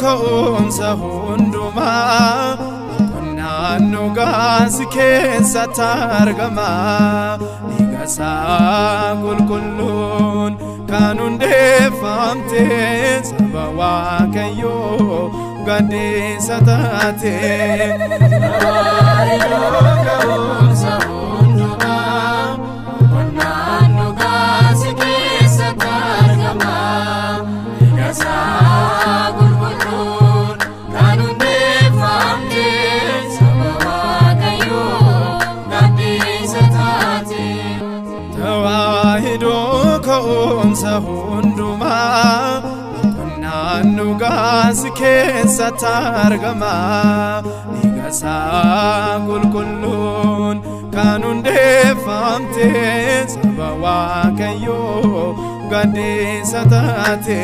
ka'umsa hundumaa naannoo gaasi keessatti argama dhiiga isaa qulqulluun kan hundeeffamte saba Waaqayyoo gaaddisa taate ka'umsa hundumaa naannoo gaasi keessatti argama dhiiga isaa qulqulluun kan hundeeffamte ka'umsa hundumaa naannoo gaasi keessatti argama dhiiga isaa qulqulluun kan hundeeffamte saba Waaqayyoo gaaddisa taate